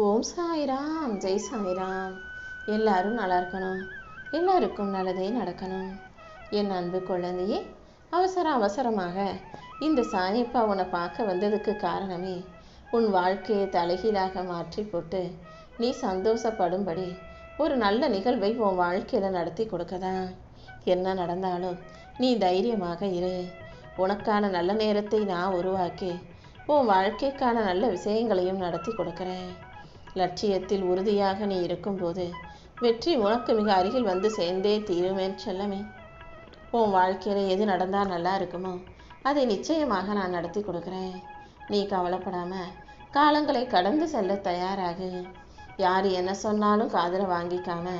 ஓம் சாய்ராம், ஜெய் சாய்ராம். எல்லாரும் நல்லா இருக்கணும், எல்லாருக்கும் நல்லதே நடக்கணும். என் அன்பு குழந்தையே, அவசரமாக இந்த சாயப்பா உன்னை பார்க்க வந்ததுக்கு காரணமே உன் வாழ்க்கையை தலைகீழாக மாற்றி போட்டு நீ சந்தோஷப்படும்படி ஒரு நல்ல நிகழ்வை உன் வாழ்க்கையில் நடத்தி கொடுக்கதான். என்ன நடந்தாலும் நீ தைரியமாக இரு. உனக்கான நல்ல நேரத்தை நான் உருவாக்கி உன் வாழ்க்கைக்கான நல்ல விஷயங்களையும் நடத்தி கொடுக்குறேன். லட்சியத்தில் உறுதியாக நீ இருக்கும்போது வெற்றி உனக்கு மிக அருகில் வந்து சேர்ந்தே தீருமேன் செல்லமே. உன் வாழ்க்கையில் எது நடந்தால் நல்லா இருக்குமோ அதை நிச்சயமாக நான் நடத்தி கொடுக்குறேன். நீ கவலைப்படாமல் காலங்களை கடந்து செல்ல தயாராகு. யார் என்ன சொன்னாலும் காதில் வாங்கிக்காம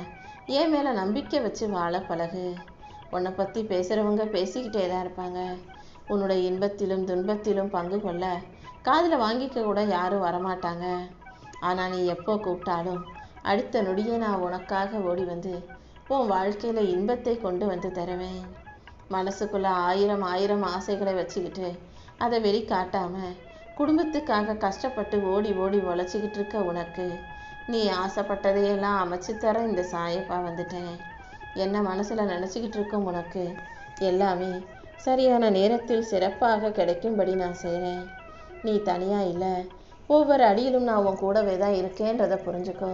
என் மேலே நம்பிக்கை வச்சு வாழ பழகு. உன்னை பற்றி பேசுகிறவங்க பேசிக்கிட்டே தான் இருப்பாங்க. உன்னுடைய இன்பத்திலும் துன்பத்திலும் பங்கு கொள்ள காதில் வாங்கிக்க கூட யாரும் வரமாட்டாங்க. ஆனால் நீ எப்போ கூப்பிட்டாலும் அடுத்த நொடியே நான் உனக்காக ஓடி வந்து உன் வாழ்க்கையில் இன்பத்தை கொண்டு வந்து தருவேன். மனசுக்குள்ளே ஆயிரம் ஆசைகளை வச்சுக்கிட்டு அதை வெளிக்காட்டாமல் குடும்பத்துக்காக கஷ்டப்பட்டு ஓடி உழைச்சிக்கிட்டு இருக்க உனக்கு நீ ஆசைப்பட்டதையெல்லாம் அமைச்சு தர இந்த சாயப்பா வந்துட்டேன். என்ன மனசில் நினச்சிக்கிட்டு இருக்கும் உனக்கு எல்லாமே சரியான நேரத்தில் சிறப்பாக கிடைக்கும்படி நான் செய்கிறேன். நீ தனியாக இல்லை, ஒவ்வொரு அடியிலும் நான் உன் கூடவே தான் இருக்கேன்றதை புரிஞ்சுக்கோ.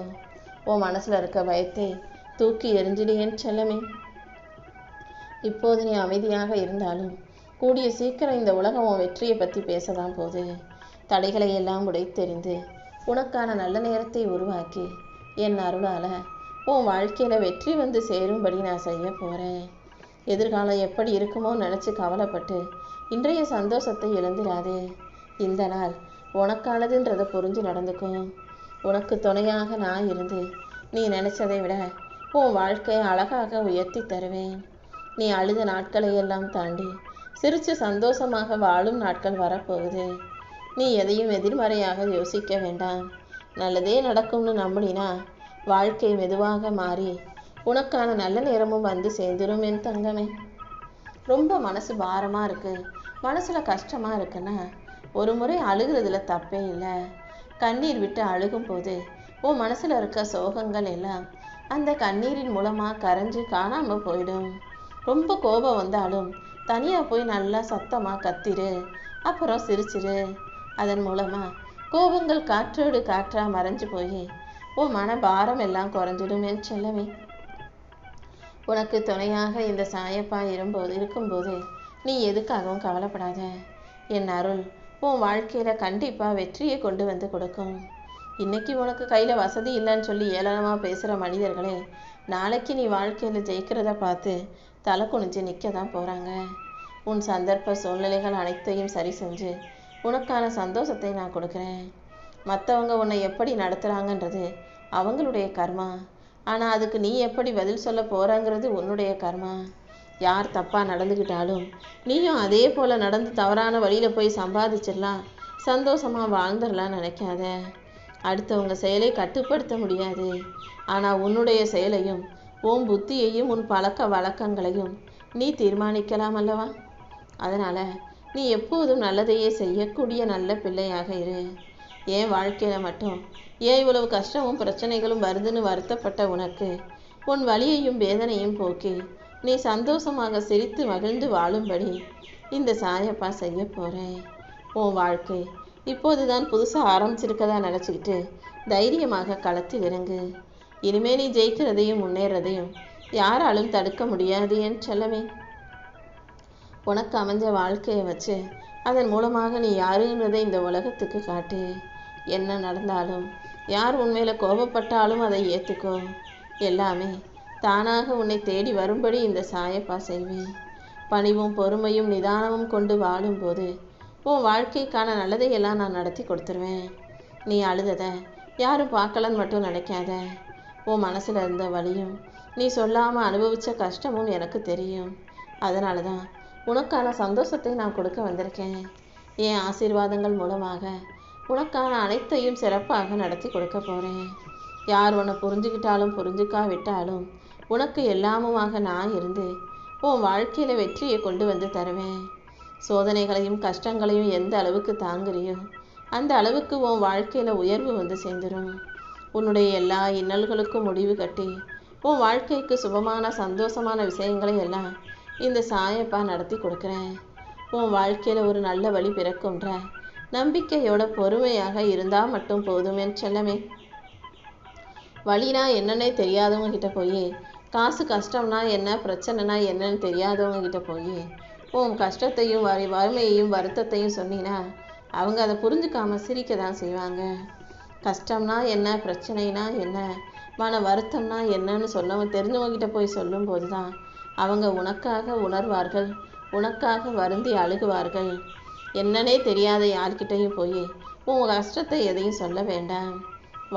உன் மனசில் இருக்க பயத்தை தூக்கி எறிஞ்சிடுயேன்னு செல்லமே. இப்போது நீ அமைதியாக இருந்தாலும் கூடிய சீக்கிரம் இந்த உலகம் உன் வெற்றியை பற்றி பேசதான் போது. தடைகளை எல்லாம் உடைத்தெறிந்து உனக்கான நல்ல நேரத்தை உருவாக்கி என் அருளால் உன் வாழ்க்கையில் வெற்றி வந்து சேரும்படி நான் செய்ய போகிறேன். எதிர்காலம் எப்படி இருக்குமோ நினச்சி கவலைப்பட்டு இன்றைய சந்தோஷத்தை இழந்துடாதே. இந்த நாள் உனக்கானதுன்றதை புரிஞ்சு நடந்துக்கும். உனக்கு துணையாக நான் இருந்து நீ நினச்சதை விட உன் வாழ்க்கையை அழகாக உயர்த்தி தருவேன். நீ அழுத நாட்களை எல்லாம் தாண்டி சிரித்து சந்தோஷமாக வாழும் நாட்கள் வரப்போகுது. நீ எதையும் எதிர்மறையாக யோசிக்க வேண்டாம். நல்லதே நடக்கும்னு நம்பினா வாழ்க்கை மெதுவாக மாறி உனக்கான நல்ல நேரமும் வந்து சேர்ந்துடும் என் தங்கமே. ரொம்ப மனசு பாரமாக இருக்குது, மனசில் கஷ்டமாக இருக்குன்னா ஒரு முறை அழுகிறதுல தப்பே இல்லை. கண்ணீர் விட்டு அழுகும் போது உன் மனசில் இருக்க சோகங்கள் எல்லாம் அந்த கண்ணீரின் மூலமாக கரைஞ்சு காணாமல் போயிடும். ரொம்ப கோபம் வந்தாலும் தனியாக போய் நல்லா சத்தமாக கத்திரு, அப்புறம் சிரிச்சிரு. அதன் மூலமாக கோபங்கள் காற்றோடு காற்றாக மறைஞ்சு போய் உன் மன பாரம் எல்லாம் குறைஞ்சிடும் என் செல்லமே. உனக்கு துணையாக இந்த சாயப்பா இருக்கும்போது நீ எதுக்காகவும் கவலைப்படாத. என் அருள் உன் வாழ்க்கையில் கண்டிப்பாக வெற்றியை கொண்டு வந்து கொடுக்கும். இன்னைக்கு உனக்கு கையில் வசதி இல்லைன்னு சொல்லி ஏளனமாக பேசுகிற மனிதர்களே நாளைக்கு நீ வாழ்க்கையில் ஜெயிக்கிறத பார்த்து தலை குனிஞ்சு நிற்க தான் போகிறாங்க. உன் சந்தர்ப்ப சூழ்நிலைகள் அனைத்தையும் சரி செஞ்சு உனக்கான சந்தோஷத்தை நான் கொடுக்குறேன். மற்றவங்க உன்னை எப்படி நடத்துகிறாங்கன்றது அவங்களுடைய கர்மா, ஆனால் அதுக்கு நீ எப்படி பதில் சொல்ல போகிறாங்கிறது உன்னுடைய கர்மா. யார் தப்பாக நடந்துக்கிட்டாலும் நீயும் அதே போல் நடந்து தவறான வழியில் போய் சம்பாதிச்சிடலாம், சந்தோஷமாக வாழ்ந்துடலாம் நினைக்காத. அடுத்தவங்க செயலை கட்டுப்படுத்த முடியாது, ஆனால் உன்னுடைய செயலையும் உன் புத்தியையும் உன் பழக்க வழக்கங்களையும் நீ தீர்மானிக்கலாம் அல்லவா? அதனால் நீ எப்போதும் நல்லதையே செய்யக்கூடிய நல்ல பிள்ளையாக இரு. என் வாழ்க்கையில் மட்டும் ஏன் இவ்வளவு கஷ்டமும் பிரச்சனைகளும் வருதுன்னு வருத்தப்பட்ட உனக்கு உன் வலியையும் வேதனையும் போக்கி நீ சந்தோஷமாக சிரித்து மகிழ்ந்து வாழும்படி இந்த சாயப்பா செய்ய போகிறேன். உன் வாழ்க்கை இப்போதுதான் புதுசாக ஆரம்பிச்சிருக்கதா நினச்சிக்கிட்டு தைரியமாக களத்தில் இறங்கு. இனிமேல் நீ ஜெயிக்கிறதையும் முன்னேறதையும் யாராலும் தடுக்க முடியாது என் செல்லமே. உனக்கு அமைஞ்ச வாழ்க்கையை வச்சு அதன் மூலமாக நீ யாருங்கிறதை இந்த உலகத்துக்கு காட்டு. என்ன நடந்தாலும் யார் உண்மையில் கோபப்பட்டாலும் அதை ஏற்றுக்கோ. எல்லாமே தானாக உன்னை தேடி வரும்படி இந்த சாயப்பா செய்வேன். பணிவும் பொறுமையும் நிதானமும் கொண்டு வாழும்போது உன் வாழ்க்கைக்கான நல்லதையெல்லாம் நான் நடத்தி கொடுத்துருவேன். நீ அழுததை யாரும் பார்க்கலன்னு மட்டும் நினைக்காத. உன் மனசில் இருந்த வலியும் நீ சொல்லாமல் அனுபவித்த கஷ்டமும் எனக்கு தெரியும். அதனால தான் உனக்கான சந்தோஷத்தை நான் கொடுக்க வந்திருக்கேன். என் ஆசீர்வாதங்கள் மூலமாக உனக்கான அனைத்தையும் சிறப்பாக நடத்தி கொடுக்க போகிறேன். யார் உன்னை புரிஞ்சுக்கிட்டாலும் புரிஞ்சுக்காவிட்டாலும் உனக்கு எல்லாமுமாக நான் இருந்து உன் வாழ்க்கையில் வெற்றியை கொண்டு வந்து தருவேன். சோதனைகளையும் கஷ்டங்களையும் எந்த அளவுக்கு தாங்குறியோ அந்த அளவுக்கு உன் வாழ்க்கையில் உயர்வு வந்து சேர்ந்துடும். உன்னுடைய எல்லா இன்னல்களுக்கும் முடிவு கட்டி உன் வாழ்க்கைக்கு சுபமான சந்தோஷமான விஷயங்களை எல்லாம் இந்த சாயப்பா நடத்தி கொடுக்குறேன். உன் வாழ்க்கையில் ஒரு நல்ல வழி பிறக்கும்ன்ற நம்பிக்கையோட பொறுமையாக இருந்தால் மட்டும் போதும் என் செல்லமே. வழினா என்னன்னே தெரியாதவங்க கிட்ட போய், காசு கஷ்டம்னா என்ன, பிரச்சனைனா என்னன்னு தெரியாதவங்க கிட்ட போய் உன் கஷ்டத்தையும் வறுமையையும் வருத்தத்தையும் சொன்னீங்கன்னா அவங்க அதை புரிஞ்சுக்காம சிரிக்க தான் செய்வாங்க. கஷ்டம்னா என்ன, பிரச்சனைனா என்ன, மன வருத்தம்னா என்னன்னு தெரிஞ்சவங்ககிட்ட போய் சொல்லும்போது தான் அவங்க உனக்காக உணர்வார்கள், உனக்காக வருந்தி அழுகுவார்கள். என்னன்னே தெரியாத யார்கிட்டையும் போய் உன் கஷ்டத்தை எதையும் சொல்ல வேண்டாம்.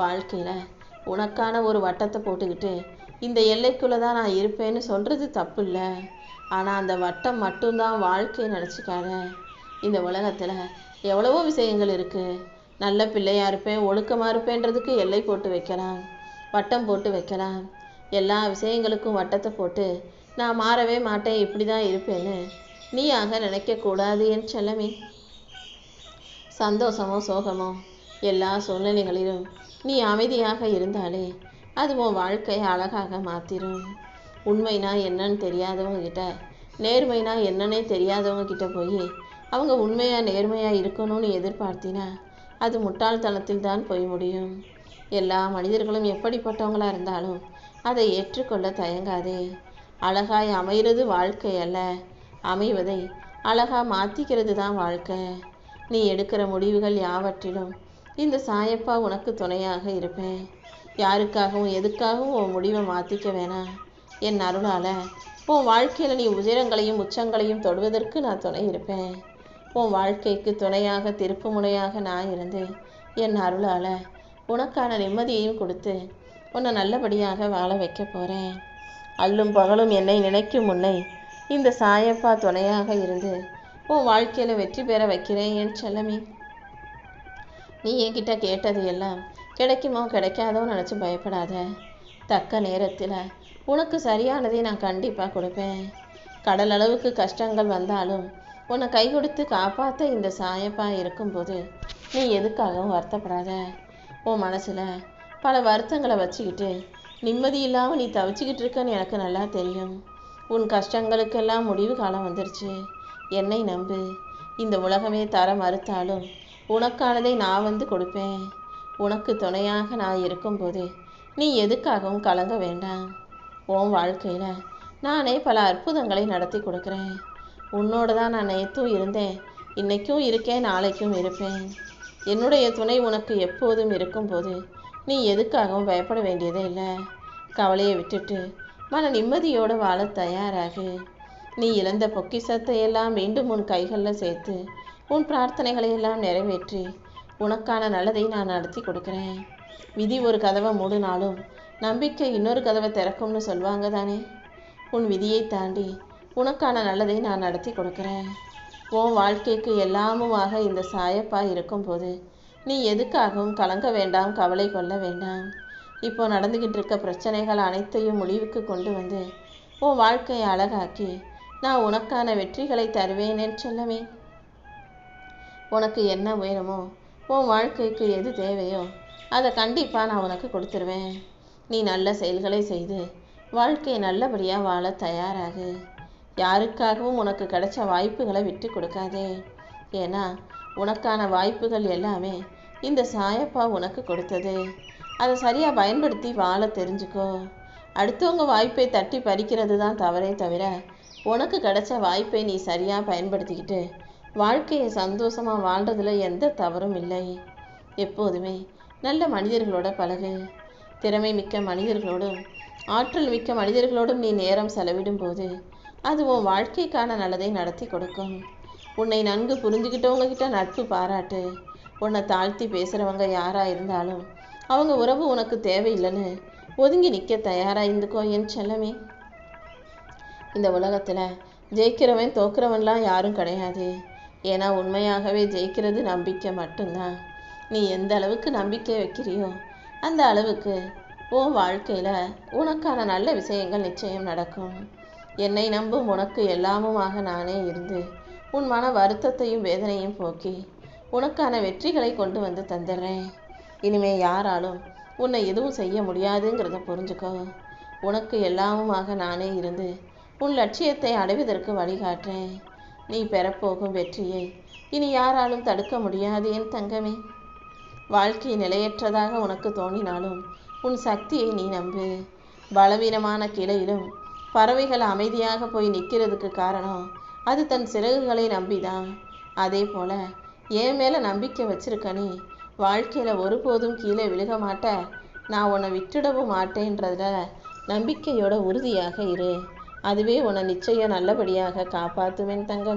வாழ்க்கையில் உனக்கான ஒரு வட்டத்தை போட்டுக்கிட்டு இந்த எல்லைக்குள்ளே தான் நான் இருப்பேன்னு சொல்கிறது தப்பு இல்லை. ஆனால் அந்த வட்டம் மட்டும்தான் வாழ்க்கையை நினச்சிக்காத. இந்த உலகத்தில் எவ்வளவோ விஷயங்கள் இருக்குது. நல்ல பிள்ளையாக இருப்பேன், ஒழுக்கமாக இருப்பேன்றதுக்கு எல்லை போட்டு வைக்கலாம், வட்டம் போட்டு வைக்கலாம். எல்லா விஷயங்களுக்கும் வட்டத்தை போட்டு நான் மாறவே மாட்டேன், இப்படி தான் இருப்பேன்னு நீயாக நினைக்கக்கூடாது என் செல்லமே. சந்தோஷமோ சோகமோ எல்லா சூழ்நிலைகளிலும் நீ அமைதியாக இருந்தாலே அது உன் வாழ்க்கையை அழகாக மாற்றிடும். உண்மைனா என்னன்னு தெரியாதவங்க கிட்ட, நேர்மைனா என்னன்னே தெரியாதவங்க கிட்ட போய் அவங்க உண்மையாக நேர்மையாக இருக்கணும்னு எதிர்பார்த்தினா அது முட்டாள்தனத்தில் தான் போய் முடியும். எல்லா மனிதர்களும் எப்படிப்பட்டவங்களாக இருந்தாலும் அதை ஏற்றுக்கொள்ள தயங்காதே. அழகாய் அமைகிறது வாழ்க்கை அல்ல, அமைவதை அழகாக மாற்றிக்கிறது தான் வாழ்க்கை. நீ எடுக்கிற முடிவுகள் யாவற்றிலும் இந்த சாயப்பா உனக்கு துணையாக இருப்பேன். யாருக்காகவும் எதுக்காகவும் உன் முடிவை மாற்றிக்க வேணாம். என் அருளால் உன் வாழ்க்கையில் நீ உயரங்களையும் உச்சங்களையும் தொடுவதற்கு நான் துணை இருப்பேன். உன் வாழ்க்கைக்கு துணையாக திருப்பு முனையாக நான் இருந்து என் அருளால் உனக்கான நிம்மதியையும் கொடுத்து உன்னை நல்லபடியாக வாழ வைக்க போகிறேன். அல்லும் பகலும் என்னை நினைக்கும் முன்னை இந்த சாயப்பா துணையாக இருந்து உன் வாழ்க்கையில் வெற்றி பெற வைக்கிறேன் என் செல்லமே. நீ என்கிட்ட கேட்டது எல்லாம் கிடைக்குமோ கிடைக்காதோ நினச்சி பயப்படாத. தக்க நேரத்தில் உனக்கு சரியானதை நான் கண்டிப்பாக கொடுப்பேன். கடல் அளவுக்கு கஷ்டங்கள் வந்தாலும் உன்னை கை கொடுத்து காப்பாற்ற இந்த சாயப்பா இருக்கும்போது நீ எதுக்காகவும் வருத்தப்படாத. உன் மனசில் பல வருத்தங்களை வச்சுக்கிட்டு நிம்மதி இல்லாமல் நீ தவிச்சிக்கிட்டு இருக்கன்னு எனக்கு நல்லா தெரியும். உன் கஷ்டங்களுக்கெல்லாம் முடிவு காலம் வந்துருச்சு. என்னை நம்பு. இந்த உலகமே தர மறுத்தாலும் உனக்கானதை நான் வந்து கொடுப்பேன். உனக்கு துணையாக நான் இருக்கும்போது நீ எதுக்காகவும் கலங்க வேண்டாம். உன் வாழ்க்கையில் நானே பல அற்புதங்களை நடத்தி கொடுக்குறேன். உன்னோட தான் நான் நேற்றும் இருந்தேன், இன்னைக்கும் இருக்கேன், நாளைக்கும் இருப்பேன். என்னுடைய துணை உனக்கு எப்போதும் இருக்கும்போது நீ எதுக்காகவும் பயப்பட வேண்டியதே இல்லை. கவலையை விட்டுட்டு மன நிம்மதியோடு வாழ தயாராகு. நீ இழந்த பொக்கிஷத்தை எல்லாம் மீண்டும் உன் கைகளில் சேர்த்து உன் பிரார்த்தனைகளை எல்லாம் நிறைவேற்றி உனக்கான நல்லதை நான் நடத்தி கொடுக்குறேன். விதி ஒரு கதவை மூடினாலும் நம்பிக்கை இன்னொரு கதவை திறக்கும்னு சொல்லுவாங்க தானே. உன் விதியை தாண்டி உனக்கான நல்லதை நான் நடத்தி கொடுக்குறேன். உன் வாழ்க்கைக்கு எல்லாமுமாக இந்த சாயப்பா இருக்கும்போது நீ எதுக்காகவும் கலங்க வேண்டாம், கவலை கொள்ள வேண்டாம். இப்போ நடந்துக்கிட்டு இருக்க பிரச்சனைகள் அனைத்தையும் முடிவுக்கு கொண்டு வந்து உன் வாழ்க்கையை அழகாக்கி நான் உனக்கான வெற்றிகளை தருவேன் என்று சொல்லவே. உனக்கு என்ன வேணுமோ, உன் வாழ்க்கைக்கு எது தேவையோ அதை கண்டிப்பாக நான் உனக்கு கொடுத்துருவேன். நீ நல்ல செயல்களை செய்து வாழ்க்கையை நல்லபடியாக வாழ தயாராகு. யாருக்காகவும் உனக்கு கிடைச்ச வாய்ப்புகளை விட்டு கொடுக்காதே. ஏன்னா உனக்கான வாய்ப்புகள் எல்லாமே இந்த சாயப்பா உனக்கு கொடுத்தது. அதை சரியாக பயன்படுத்தி வாழ தெரிஞ்சுக்கோ. அடுத்தவங்க வாய்ப்பை தட்டி பறிக்கிறது தான் தவறே தவிர உனக்கு கிடைச்ச வாய்ப்பை நீ சரியாக பயன்படுத்திக்கிட்டு வாழ்க்கையை சந்தோஷமாக வாழ்றதுல எந்த தவறும் இல்லை. எப்போதுமே நல்ல மனிதர்களோட பழகு. திறமை மிக்க மனிதர்களோடும் ஆற்றல் மிக்க மனிதர்களோடும் நீ நேரம் செலவிடும் போது அது உன் வாழ்க்கைக்கான நல்லதை நடத்தி கொடுக்கும். உன்னை நன்கு புரிஞ்சுக்கிட்டவங்க கிட்ட நட்பு பாராட்டு. உன்னை தாழ்த்தி பேசுகிறவங்க யாராக இருந்தாலும் அவங்க உறவு உனக்கு தேவையில்லைன்னு ஒதுங்கி நிற்க தயாராக இருந்துக்கோ என் செல்லமே. இந்த உலகத்தில் ஜெயிக்கிறவன் தோக்குறவன்லாம் யாரும் கிடையாது. ஏன்னா உண்மையாகவே ஜெயிக்கிறது நம்பிக்கை மட்டும்தான். நீ எந்த அளவுக்கு நம்பிக்கை வைக்கிறியோ அந்த அளவுக்கு உன் வாழ்க்கையில் உனக்கான நல்ல விஷயங்கள் நிச்சயம் நடக்கும். என்னை நம்பும் உனக்கு எல்லாமுமாக நானே இருந்து உன் மன வருத்தத்தையும் வேதனையும் போக்கி உனக்கான வெற்றிகளை கொண்டு வந்து தந்துடுறேன். இனிமே யாராலும் உன்னை எதுவும் செய்ய முடியாதுங்கிறத புரிஞ்சுக்கோ. உனக்கு எல்லாமுமாக நானே இருந்து உன் லட்சியத்தை அடைவதற்கு வழிகாட்டுறேன். நீ பெறப்போகும் வெற்றியை இனி யாராலும் தடுக்க முடியாது என் தங்கமே. வாழ்க்கை நிலையற்றதாக உனக்கு தோணினாலும் உன் சக்தியை நீ நம்பு. பலவீனமான கிளையிலும் பறவைகள் அமைதியாக போய் நிற்கிறதுக்கு காரணம் அது தன் சிறகுகளை நம்பிதான். அதே போல என் மேலே நம்பிக்கை வச்சிருக்க நீ வாழ்க்கையில் ஒருபோதும் கீழே விழுக மாட்ட. நான் உன்னை விட்டுடவும் மாட்டேன்றதுல நம்பிக்கையோட உறுதியாக இரு. அதுவே உன்னை நிச்சயம் நல்லபடியாக காப்பாற்றுவேன் தங்கமே.